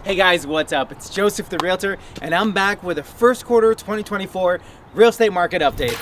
Hey guys, what's up? It's Joseph the Realtor, and I'm back with a first quarter 2024 real estate market update.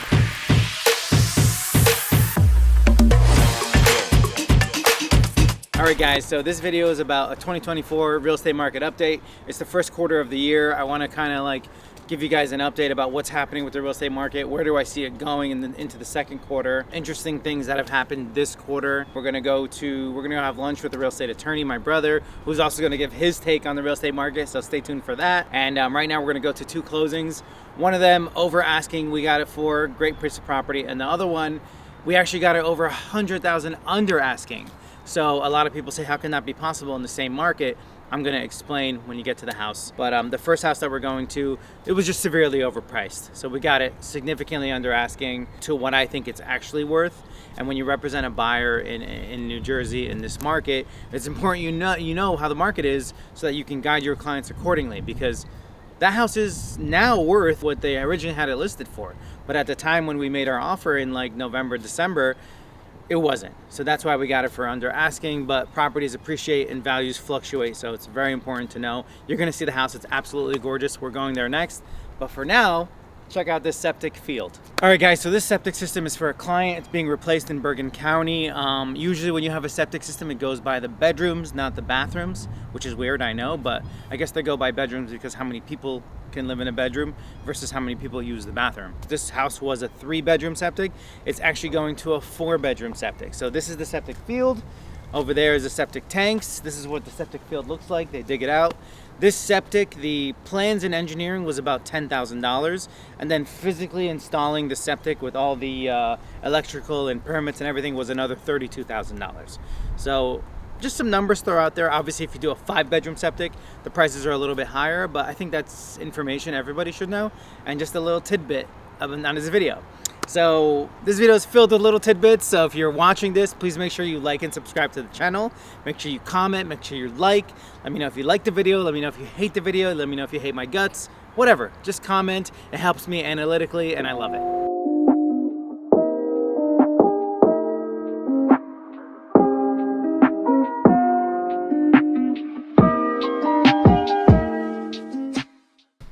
Alright guys, so this video is about a 2024 real estate market update. It's the first quarter of the year. I want to kind of give you guys an update about what's happening with the real estate market. Where do I see it going into the second quarter? Interesting things that have happened this quarter. We're gonna go have lunch with the real estate attorney, my brother, who's also gonna give his take on the real estate market. So stay tuned for that. And right now we're gonna go to two closings. One of them over asking, we got it for great piece of property, and the other one we actually got it over 100,000 under asking. So a lot of people say, how can that be possible in the same market? I'm gonna explain when you get to the house. But the first house that we're going to, it was just severely overpriced. So we got it significantly under asking to what I think it's actually worth. And when you represent a buyer in New Jersey in this market, it's important you know how the market is so that you can guide your clients accordingly, because that house is now worth what they originally had it listed for. But at the time when we made our offer in November, December, it wasn't. So that's why we got it for under asking, but properties appreciate and values fluctuate. So it's very important to know. You're gonna see the house, it's absolutely gorgeous. We're going there next. But for now, check out this septic field. All right guys, so this septic system is for a client. It's being replaced in Bergen County. Usually when you have a septic system, it goes by the bedrooms, not the bathrooms, which is weird, I know, but I guess they go by bedrooms because how many people can live in a bedroom versus how many people use the bathroom. This house was a 3-bedroom septic. It's actually going to a 4-bedroom septic. So this is the septic field. Over there is the septic tanks. This is what the septic field looks like. They dig it out. This septic, the plans and engineering was about $10,000, and then physically installing the septic with all the electrical and permits and everything was another $32,000. So just some numbers throw out there. Obviously, if you do a 5-bedroom septic, the prices are a little bit higher, but I think that's information everybody should know, and just a little tidbit on this video. So this video is filled with little tidbits, so if you're watching this, please make sure you like and subscribe to the channel. Make sure you comment, make sure you like. Let me know if you like the video, let me know if you hate the video, let me know if you hate my guts, whatever. Just comment, it helps me analytically, and I love it.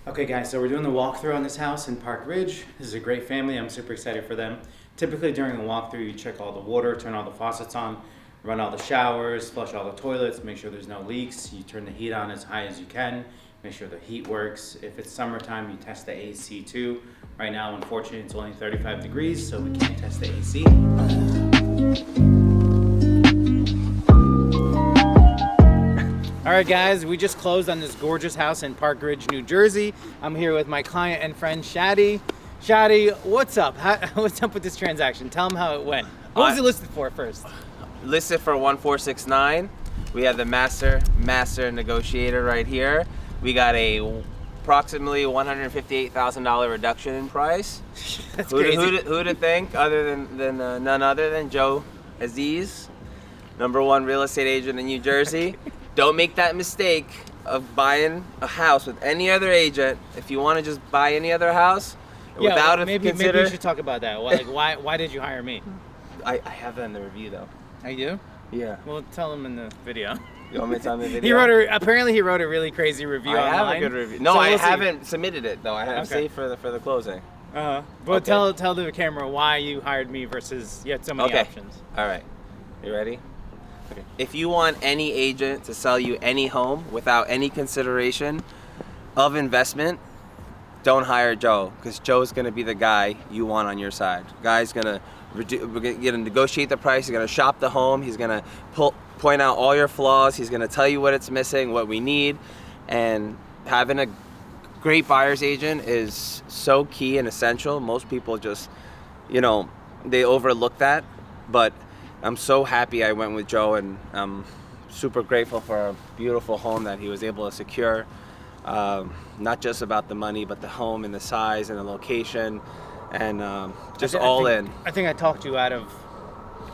Okay guys, so we're doing the walkthrough on this house in Park Ridge. This is a great family, I'm super excited for them. Typically during the walkthrough, you check all the water, turn all the faucets on, run all the showers, flush all the toilets, make sure there's no leaks. You turn the heat on as high as you can, make sure the heat works. If it's summertime, you test the AC too. Right now, unfortunately, it's only 35 degrees, so we can't test the AC. All right guys, we just closed on this gorgeous house in Park Ridge, New Jersey. I'm here with my client and friend, Shadi. Shadi, what's up? What's up with this transaction? Tell them how it went. What was it listed for first? Listed for 1,469. We have the master negotiator right here. We got a approximately $158,000 reduction in price. That's crazy. Who'd have think other than none other than Joe Aziz, #1 real estate agent in New Jersey. Don't make that mistake of buying a house with any other agent. If you want to just buy any other house, without maybe you should talk about that. Why did you hire me? I have that in the review though. I do? Yeah. Well, tell him in the video. You want me to tell him in the video? Apparently he wrote a really crazy review online. I have a good review. No, so I haven't submitted it though. I have saved for the closing. But okay. Tell the camera why you hired me versus you had so many options. All right. You ready? Okay. If you want any agent to sell you any home without any consideration of investment, don't hire Joe, because Joe's going to be the guy you want on your side. Guy's going to negotiate the price. He's going to shop the home. He's going to point out all your flaws. He's going to tell you what it's missing, what we need. And having a great buyer's agent is so key and essential. Most people just, they overlook that. But I'm so happy I went with Joe, and I'm super grateful for a beautiful home that he was able to secure. Not just about the money, but the home and the size and the location, and just all in. I think I talked you out of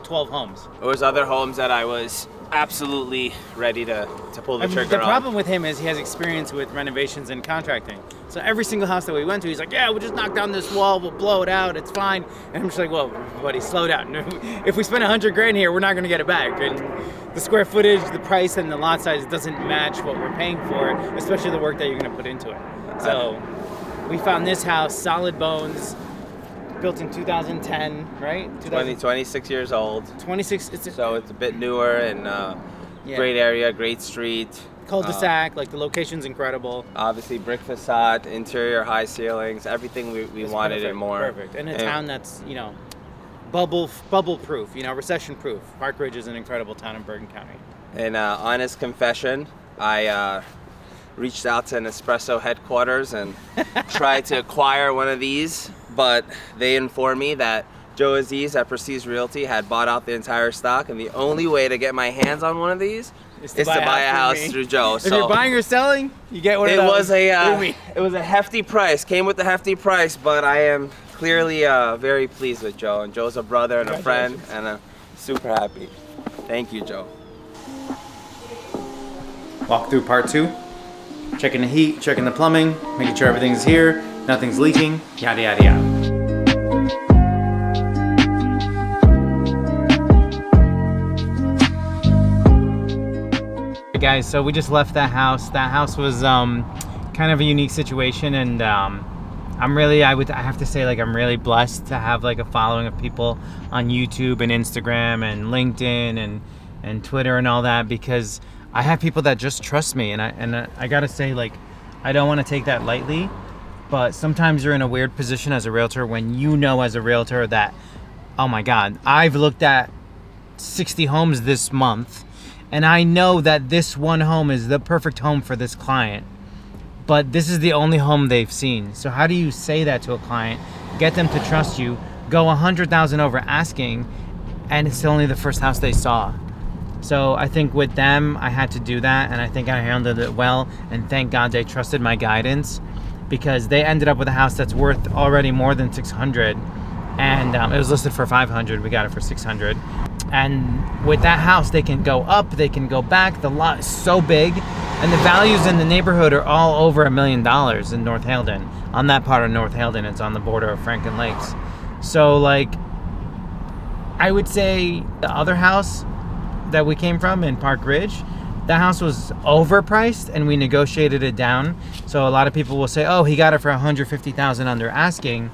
12 homes. There was other homes that I was absolutely ready to pull the trigger on. The problem with him is he has experience with renovations and contracting. So every single house that we went to, he's like, yeah, we'll just knock down this wall, we'll blow it out, it's fine. And I'm just like, well, buddy, slow down. If we spend $100,000 here, we're not gonna get it back. And the square footage, the price, and the lot size doesn't match what we're paying for, especially the work that you're gonna put into it. So we found this house, solid bones, built in 2010, right? 26 years old. 26. So it's a bit newer and great area, great street. Cul-de-sac, like the location's incredible. Obviously, brick facade, interior, high ceilings, everything we wanted perfect, and more. Perfect. In a town that's, bubble proof, recession proof. Park Ridge is an incredible town in Bergen County. And honest confession, I reached out to Nespresso headquarters and tried to acquire one of these, but they informed me that Joe Aziz at Prestige Realty had bought out the entire stock, and the only way to get my hands on one of these is to buy a house through Joe. If you're buying or selling, you get one of those. It was a hefty price. Came with a hefty price, but I am clearly very pleased with Joe. And Joe's a brother and a friend, and I'm super happy. Thank you, Joe. Walk through part 2. Checking the heat, checking the plumbing, making sure everything's here, nothing's leaking, yada yada yada. Guys, so we just left that house. That house was kind of a unique situation, and I have to say, like, I'm really blessed to have like a following of people on YouTube and Instagram and LinkedIn and Twitter and all that, because I have people that just trust me, and I gotta say, like, I don't want to take that lightly, but sometimes you're in a weird position as a realtor when as a realtor that, oh my God, I've looked at 60 homes this month, and I know that this one home is the perfect home for this client, but this is the only home they've seen. So how do you say that to a client, get them to trust you, go 100,000 over asking, and it's only the first house they saw? So I think with them, I had to do that, and I think I handled it well, and thank God they trusted my guidance, because they ended up with a house that's worth already more than 600, and it was listed for 500. We got it for 600. And with that house, they can go up, they can go back. The lot is so big, and the values in the neighborhood are all over $1 million in North Haledon. On that part of North Haledon, it's on the border of Franklin Lakes. So, like, I would say the other house that we came from in Park Ridge, that house was overpriced, and we negotiated it down. So a lot of people will say, oh, he got it for $150,000 under asking,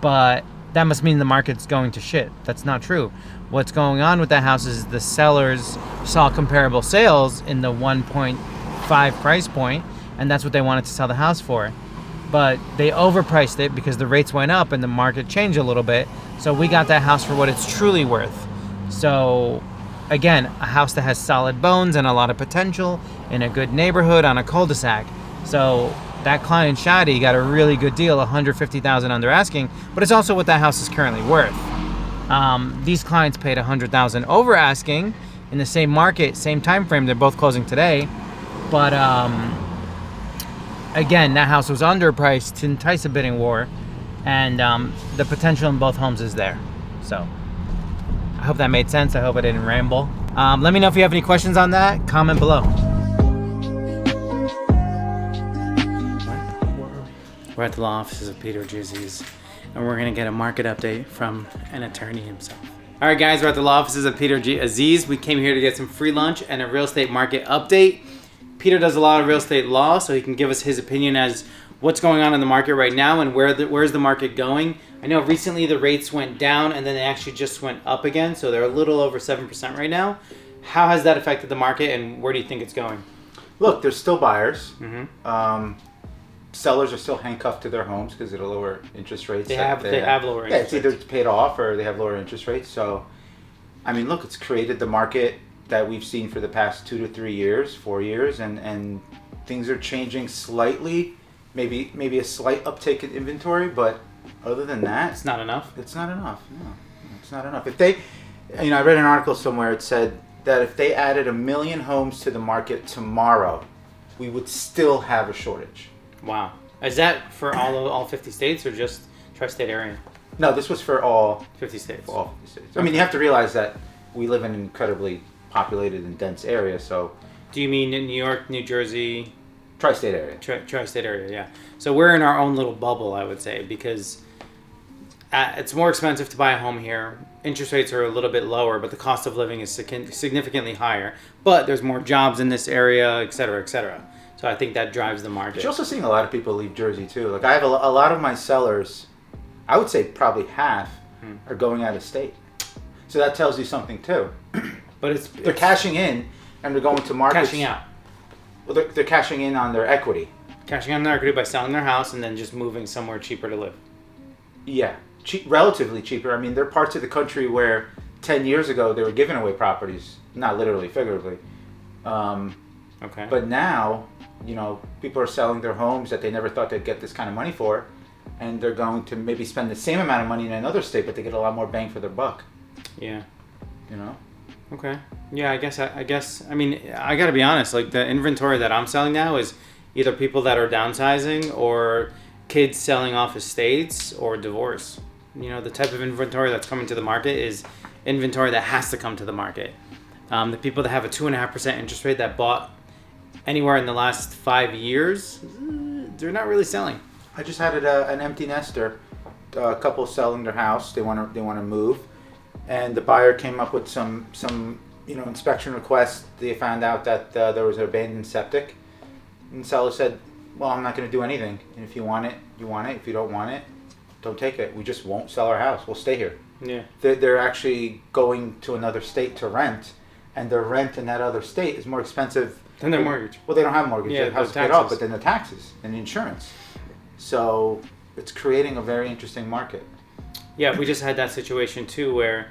but that must mean the market's going to shit. That's not true. What's going on with that house is the sellers saw comparable sales in the 1.5 price point, and that's what they wanted to sell the house for. But they overpriced it because the rates went up and the market changed a little bit. So we got that house for what it's truly worth. So again, a house that has solid bones and a lot of potential in a good neighborhood on a cul-de-sac. So that client, Shadi, got a really good deal, $150,000 under asking, but it's also what that house is currently worth. These clients paid $100,000 over asking in the same market, same time frame. They're both closing today, but again, that house was underpriced to entice a bidding war, and the potential in both homes is there. So I hope that made sense. I hope I didn't ramble. Let me know if you have any questions on that. Comment below. We're at the law offices of Peter Aziz, and we're gonna get a market update from an attorney himself. All right, guys, we're at the law offices of Peter Aziz. We came here to get some free lunch and a real estate market update. Peter does a lot of real estate law, so he can give us his opinion as what's going on in the market right now and where's the market going. I know recently the rates went down and then they actually just went up again, so they're a little over 7% right now. How has that affected the market, and where do you think it's going? Look, there's still buyers. Sellers are still handcuffed to their homes because of the lower interest rates. They have lower interest rates. Yeah, it's either paid off or they have lower interest rates. So, I mean, look, it's created the market that we've seen for the past 2 to 3 years, 4 years, and things are changing slightly. Maybe a slight uptick in inventory, but other than that, it's not enough. It's not enough. No, it's not enough. If they, I read an article somewhere. It said that if they added 1 million homes to the market tomorrow, we would still have a shortage. Wow. Is that for all 50 states or just tri-state area? No, this was for all 50 states. For all 50 states. I mean, you have to realize that we live in an incredibly populated and dense area, so. Do you mean in New York, New Jersey? Tri-state area. Tri-state area, yeah. So we're in our own little bubble, I would say, because it's more expensive to buy a home here. Interest rates are a little bit lower, but the cost of living is significantly higher. But there's more jobs in this area, et cetera, et cetera. So I think that drives the market. But you're also seeing a lot of people leave Jersey too. Like I have a lot of my sellers, I would say probably half, are going out of state. So that tells you something too. But they're cashing in and they're going to markets. Cashing out. Well, they're cashing in on their equity. Cashing on their equity by selling their house and then just moving somewhere cheaper to live. Yeah, relatively cheaper. I mean, there are parts of the country where 10 years ago they were giving away properties, not literally, figuratively. Okay. But now, you know, people are selling their homes that they never thought they'd get this kind of money for, and they're going to maybe spend the same amount of money in another state, but they get a lot more bang for their buck. Yeah. You know? Okay. Yeah, I guess. I mean, I got to be honest. Like the inventory that I'm selling now is either people that are downsizing or kids selling off estates or divorce. You know, the type of inventory that's coming to the market is inventory that has to come to the market. The people that have a 2.5% interest rate that bought anywhere in the last 5 years, they're not really selling. I just had an empty nester, a couple selling their house. They want to move, and the buyer came up with some inspection requests. They found out that there was an abandoned septic, and the seller said, "Well, I'm not going to do anything. And if you want it, you want it. If you don't want it, don't take it. We just won't sell our house. We'll stay here." Yeah. They're actually going to another state to rent, and their rent in that other state is more expensive than their mortgage. Well, they don't have a mortgage. Yeah, They have to pay it off, but then the taxes and the insurance. So it's creating a very interesting market. Yeah, we just had that situation too where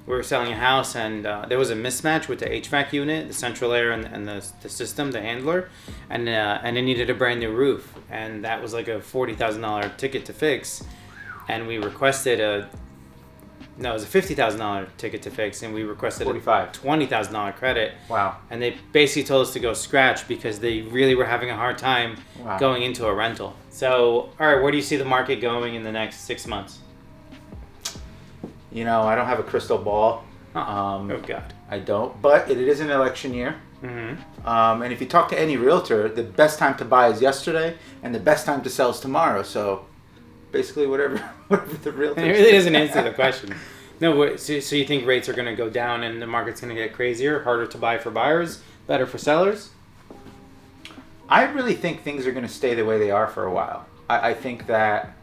we were selling a house and there was a mismatch with the HVAC unit, the central air, and the system, the handler, and it needed a brand new roof, and that was like a $40,000 ticket to fix, and we requested it was a $50,000 ticket to fix, and we requested a $20,000 credit. Wow. And they basically told us to go scratch because they really were having a hard time going into a rental. So, all right, where do you see the market going in the next 6 months? You know, I don't have a crystal ball. Oh, God. I don't. But it is an election year. Mm-hmm. And if you talk to any realtor, the best time to buy is yesterday, and the best time to sell is tomorrow. So basically, whatever the realtor. It really doesn't answer the question. No, so you think rates are going to go down and the market's going to get crazier, harder to buy for buyers, better for sellers? I really think things are going to stay the way they are for a while. I think that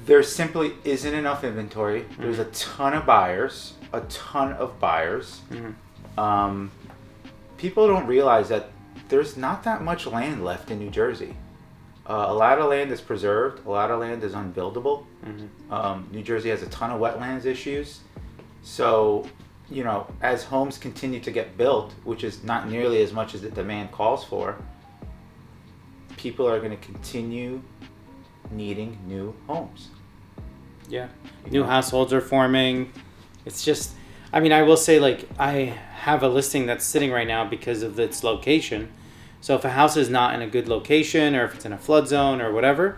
there simply isn't enough inventory. Mm-hmm. There's a ton of buyers. Mm-hmm. People don't realize that there's not that much land left in New Jersey. A lot of land is preserved. A lot of land is unbuildable. Mm-hmm. New Jersey has a ton of wetlands issues. So, you know, as homes continue to get built, which is not nearly as much as the demand calls for, people are going to continue needing new homes. Yeah. New households are forming. It's just, I mean, I will say, like, I have a listing that's sitting right now because of its location. So if a house is not in a good location, or if it's in a flood zone or whatever,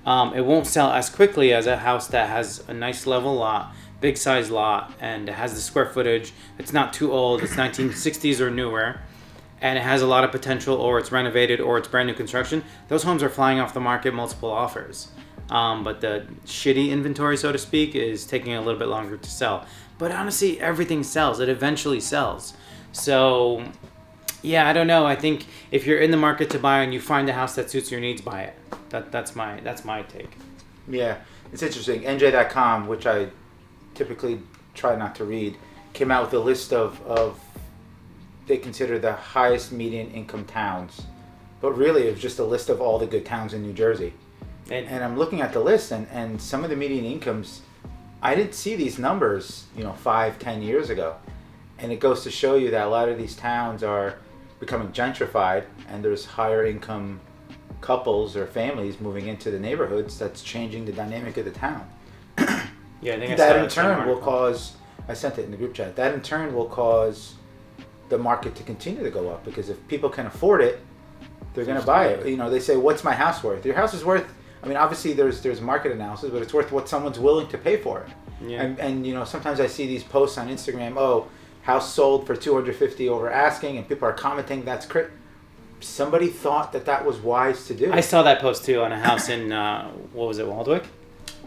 it won't sell as quickly as a house that has a nice level lot, big size lot, and it has the square footage. It's not too old. It's 1960s or newer, and it has a lot of potential, or it's renovated, or it's brand new construction. Those homes are flying off the market, multiple offers. But the shitty inventory, so to speak, is taking a little bit longer to sell. But honestly, everything sells. It eventually sells. So yeah, I don't know. I think if you're in the market to buy and you find a house that suits your needs, buy it. That's my take. Yeah, it's interesting. NJ.com, which I typically try not to read, came out with a list of they consider the highest median income towns, but really it was just a list of all the good towns in New Jersey. And I'm looking at the list, and some of the median incomes, I didn't see these numbers, 5-10 years ago. And it goes to show you that a lot of these towns are becoming gentrified, and there's higher income couples or families moving into the neighborhoods. That's changing the dynamic of the town. Yeah, I think that in turn will cause, I sent it in the group chat, that in turn will cause the market to continue to go up, because if people can afford it, they're going to buy it. They say, what's my house worth? Your house is worth, I mean, obviously there's market analysis, but it's worth what someone's willing to pay for it. Yeah. And sometimes I see these posts on Instagram, house sold for $250 over asking, and people are commenting that's somebody thought that was wise to do. I saw that post too on a house in what was it, Waldwick?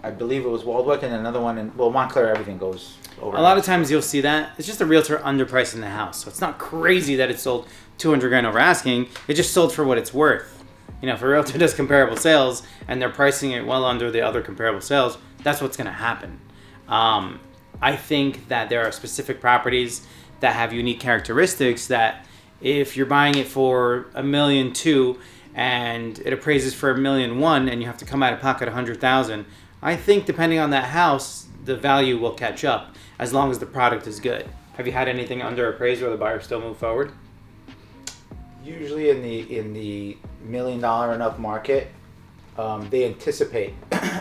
I believe it was Waldwick, and another one in Montclair. Everything goes over. A lot of times you'll see that it's just a realtor underpricing the house, so it's not crazy that it sold 200 grand over asking. It just sold for what it's worth. You know, if a realtor does comparable sales and they're pricing it well under the other comparable sales, that's what's going to happen. I think that there are specific properties that have unique characteristics that if you're buying it for $1.2 million and it appraises for $1.1 million and you have to come out of pocket $100,000, I think depending on that house, the value will catch up as long as the product is good. Have you had anything under appraised where the buyer still moved forward? Usually in the $1 million and up market, they anticipate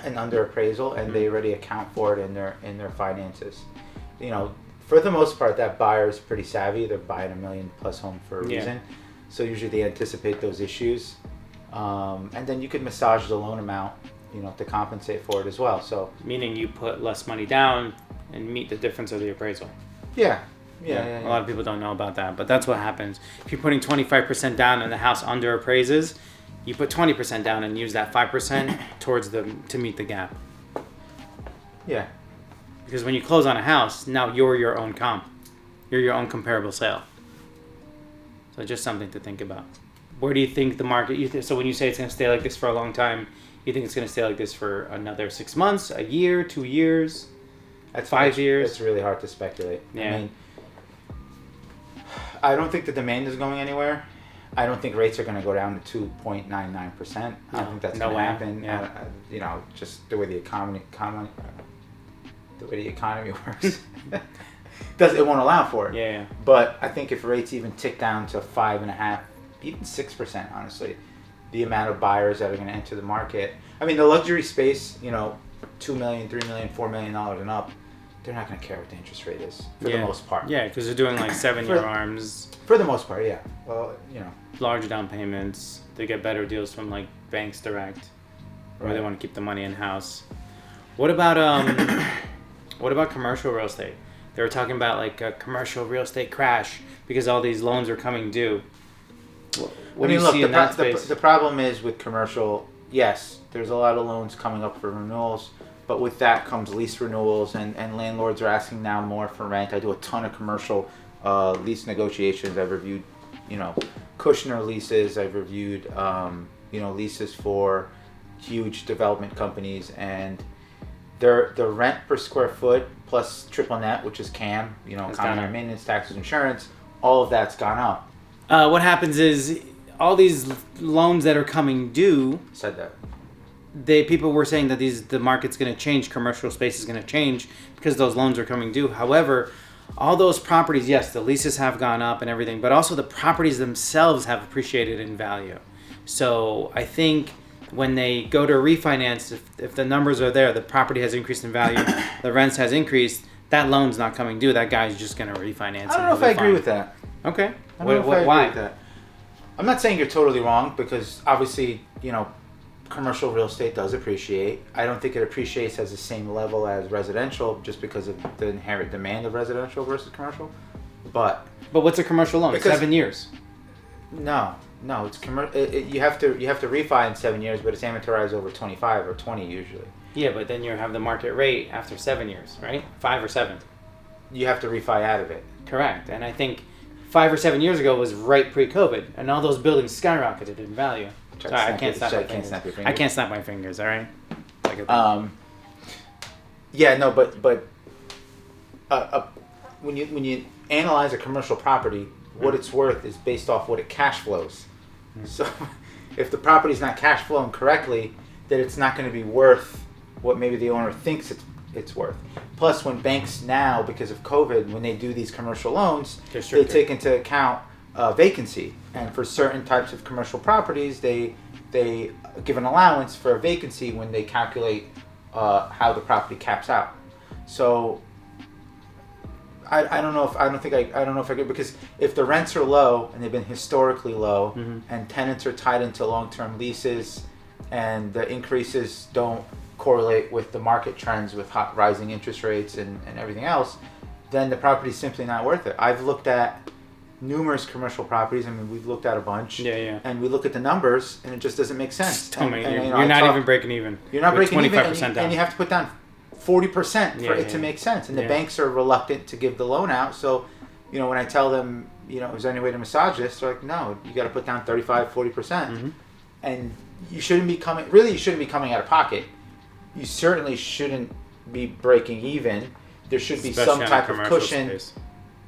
an under appraisal and they already account for it in their finances. You know, for the most part, that buyer is pretty savvy. They're buying $1 million plus home for a reason. So usually they anticipate those issues, and then you could massage the loan amount, you know, to compensate for it as well. So meaning you put less money down and meet the difference of the appraisal. Yeah. A lot of people don't know about that, but that's what happens. If you're putting 25% down and the house under appraises, you put 20% down and use that 5% towards to meet the gap. Yeah. Because when you close on a house, now you're your own comp. You're your own comparable sale. So just something to think about. Where do you think the market, so when you say it's going to stay like this for a long time, you think it's going to stay like this for another 6 months, a year, 2 years, 5 years? It's really hard to speculate. Yeah. I mean, I don't think the demand is going anywhere. I don't think rates are going to go down to 2.99%. I don't think that's going to happen. Yeah. You know, just the way the economy works, it won't allow for it. Yeah. But I think if rates even tick down to 5.5%, even 6%, honestly, the amount of buyers that are going to enter the market. I mean, the luxury space, you know, $2 million, $3 million, $4 million and up, they're not going to care what the interest rate is for the most part. Yeah, because they're doing like 7-year arms. For the most part, yeah. Well, you know. Large down payments. They get better deals from like banks direct, or they want to keep the money in house. What about commercial real estate? They were talking about like a commercial real estate crash because all these loans are coming due. What do you see in that space? The problem is with commercial, yes, there's a lot of loans coming up for renewals, but with that comes lease renewals, and landlords are asking now more for rent. I do a ton of commercial lease negotiations. I've reviewed, you know, Kushner leases. I've reviewed, you know, leases for huge development companies, and the rent per square foot plus triple net, which is CAM, you know, common maintenance, taxes, insurance, all of that's gone up. What happens is all these loans that are coming due. Said that. People were saying that the market's going to change, commercial space is going to change because those loans are coming due. However, all those properties, yes, the leases have gone up and everything, but also the properties themselves have appreciated in value. So I think when they go to refinance, if the numbers are there, the property has increased in value, the rents has increased, that loan's not coming due. That guy's just going to refinance. I don't know if I agree with that. Okay. I don't know if I agree with that. I'm not saying you're totally wrong, because obviously, you know, commercial real estate does appreciate. I don't think it appreciates as the same level as residential, just because of the inherent demand of residential versus commercial. But what's a commercial loan? 7 years. No, it's you have to refi in 7 years, but it's amortized over 25 or 20 usually. Yeah, but then you have the market rate after 7 years, right? 5 or 7. You have to refi out of it. Correct, and I think 5 or 7 years ago was right pre-COVID, and all those buildings skyrocketed in value. Sorry, I can't snap my fingers. I can't snap my fingers. All right. Yeah, no, but when you analyze a commercial property, what it's worth is based off what it cash flows. So, if the property's not cash flowing correctly, then it's not going to be worth what maybe the owner thinks it's worth. Plus, when banks now, because of COVID, when they do these commercial loans, they take into account vacancy, and for certain types of commercial properties, they give an allowance for a vacancy when they calculate how the property caps out. So I don't know if I agree, because if the rents are low and they've been historically low, and tenants are tied into long-term leases, and the increases don't correlate with the market trends with rising interest rates and everything else, then the property is simply not worth it. I've looked at numerous commercial properties. I mean, we've looked at a bunch. Yeah. And we look at the numbers, and it just doesn't make sense. You're not even breaking even. You're not breaking even, 25% and you have to put down 40% for it to make sense. And the banks are reluctant to give the loan out. So, when I tell them, is there any way to massage this? They're like, no, you got to put down 35, 40%. And you shouldn't be coming out of pocket. You certainly shouldn't be breaking even. There should be Especially some type of cushion space.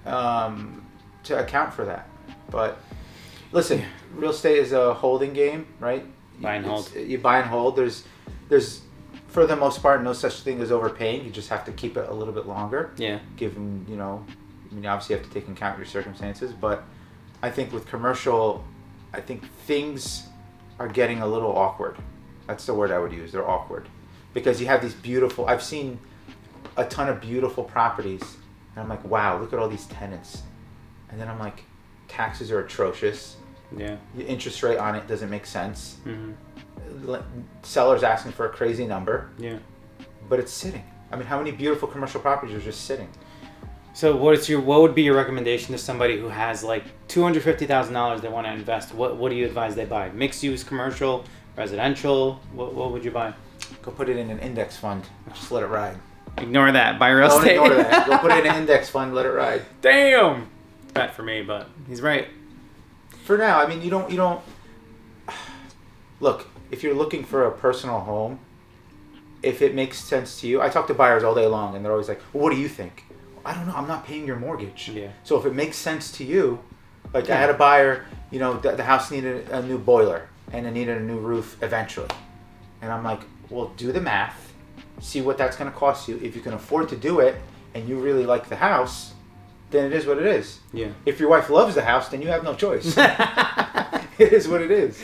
To account for that. But listen, real estate is a holding game, right? Buy and hold. You buy and hold. There's for the most part no such thing as overpaying. You just have to keep it a little bit longer. Yeah. Given, obviously you have to take into account your circumstances, but I think with commercial, I think things are getting a little awkward. That's the word I would use. They're awkward. Because you have these beautiful, I've seen a ton of beautiful properties, and I'm like, wow, look at all these tenants. And then I'm like, taxes are atrocious. Yeah. The interest rate on it doesn't make sense. Sellers asking for a crazy number. Yeah. But it's sitting. I mean, how many beautiful commercial properties are just sitting? So what would be your recommendation to somebody who has like $250,000 they want to invest? What do you advise they buy? Mixed use, commercial, residential? What would you buy? Go put it in an index fund. Just let it ride. Ignore that. Buy real estate. Don't ignore that. Go put it in an index fund. Let it ride. Damn. Bet for me, but he's right. For now, I mean, you don't. Look, if you're looking for a personal home, if it makes sense to you, I talk to buyers all day long, and they're always like, "Well, what do you think?" I don't know. I'm not paying your mortgage. Yeah. So if it makes sense to you, like I had a buyer, the house needed a new boiler and it needed a new roof eventually, and I'm like, well, do the math, see what that's going to cost you. If you can afford to do it and you really like the house, then it is what it is. Yeah. If your wife loves the house, then you have no choice. It is what it is.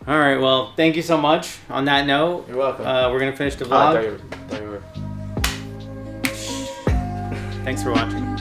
All right. Well, thank you so much. On that note, You're welcome. We're gonna finish the I vlog. thought you were. Thanks for watching.